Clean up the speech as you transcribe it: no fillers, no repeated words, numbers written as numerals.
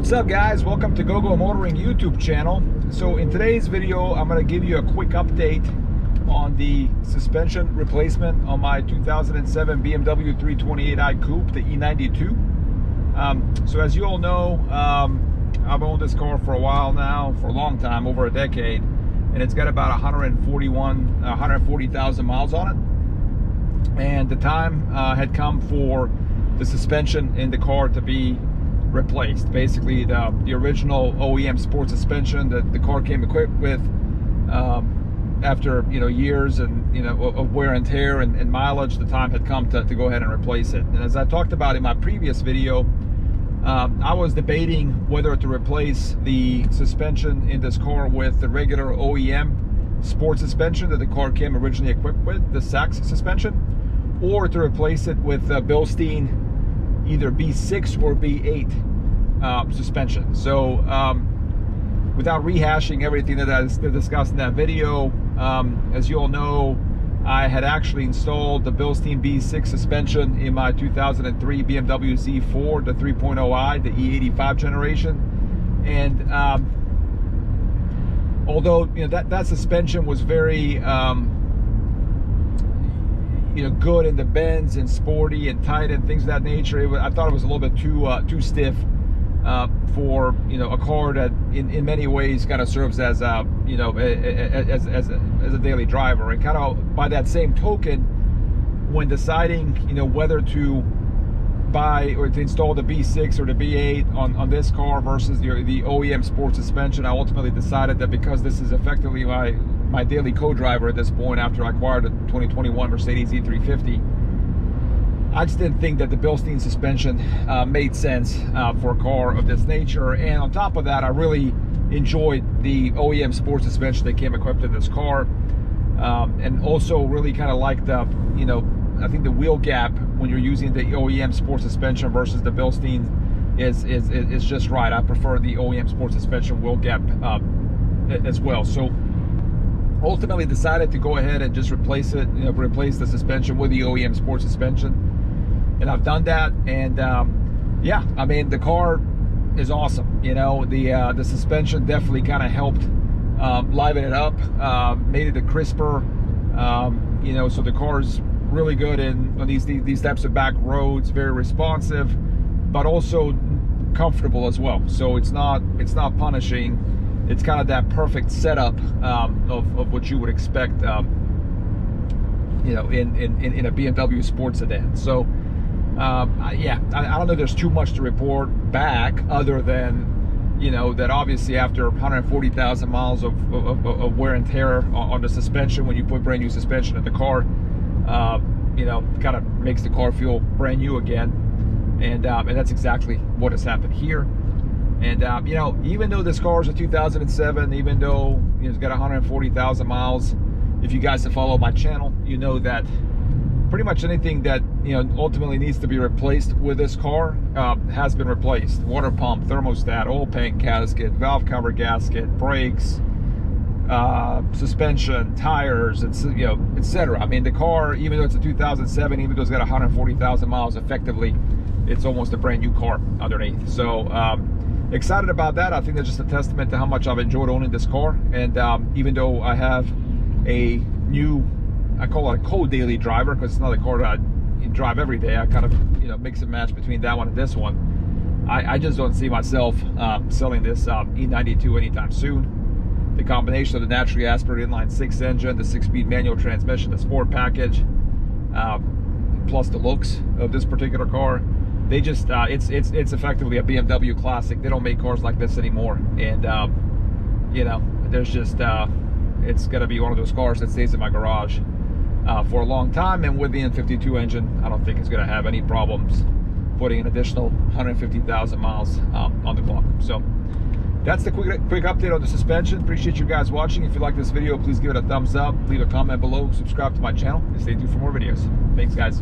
What's up, guys? Welcome to GoGo Motoring YouTube channel. So in today's video, I'm going to give you a quick update on the suspension replacement on my 2007 BMW 328i Coupe, the E92. So as you all know, I've owned this car for a while now, for a long time, over a decade, and it's got about 140,000 miles on it. And the time had come for the suspension in the car to be replaced. Basically, the original OEM sports suspension that the car came equipped with, after years and of wear and tear and mileage, the time had come to go ahead and replace it. And as I talked about in my previous video, I was debating whether to replace the suspension in this car with the regular OEM sports suspension that the car came originally equipped with, the Sachs suspension, or to replace it with Bilstein either B6 or B8 suspension. So without rehashing everything that I discussed in that video, as you all know, I had actually installed the Bilstein B6 suspension in my 2003 BMW Z4, the 328i, the E85 generation. And although that suspension was very good in the bends and sporty and tight and things of that nature, I thought it was a little bit too stiff for a car that in many ways kind of serves as a as a daily driver. And kind of by that same token, when deciding whether to buy or to install the B6 or the B8 on this car versus the OEM sports suspension, I ultimately decided that because this is effectively my daily co-driver at this point after I acquired a 2021 Mercedes E350, I just didn't think that the Bilstein suspension made sense for a car of this nature. And on top of that, I really enjoyed the OEM sports suspension that came equipped in this car, and also really kind of like the I think the wheel gap when you're using the OEM sports suspension versus the Bilstein is just right. I prefer the OEM sports suspension wheel gap as well. So ultimately decided to go ahead and just replace it, replace the suspension with the OEM sports suspension. And I've done that, and yeah, I mean, the car is awesome. The suspension definitely kind of helped liven it up, made it crisper. So the car is really good on these types of back roads, very responsive, but also comfortable as well. So it's not punishing. It's kind of that perfect setup of what you would expect, in a BMW sports sedan. So yeah, I don't know if there's too much to report back other than that obviously after 140,000 miles of wear and tear on the suspension, when you put brand new suspension in the car, kind of makes the car feel brand new again. And that's exactly what has happened here. And even though this car is a 2007, even though it's got 140,000 miles, if you guys have followed my channel, you know that pretty much anything that ultimately needs to be replaced with this car has been replaced. Water pump, thermostat, oil pan gasket, valve cover gasket, brakes, suspension, tires, etc. I mean, the car, even though it's a 2007, even though it's got 140,000 miles, effectively it's almost a brand new car underneath. So excited about that. I think that's just a testament to how much I've enjoyed owning this car. And even though I have a new, I call it a co-daily driver because it's not a car that I drive every day, I kind of mix and match between that one and this one. I just don't see myself selling this E92 anytime soon. The combination of the naturally aspirated inline 6 engine, the 6-speed manual transmission, the sport package, plus the looks of this particular car, they just it's effectively a BMW classic. They don't make cars like this anymore. And there's just it's gonna be one of those cars that stays in my garage for a long time. And with the N52 engine, I don't think it's gonna have any problems putting an additional 150,000 miles on the clock. So that's the quick update on the suspension. Appreciate you guys watching. If you like this video, please give it a thumbs up, leave a comment below, subscribe to my channel, and stay tuned for more videos. Thanks, guys.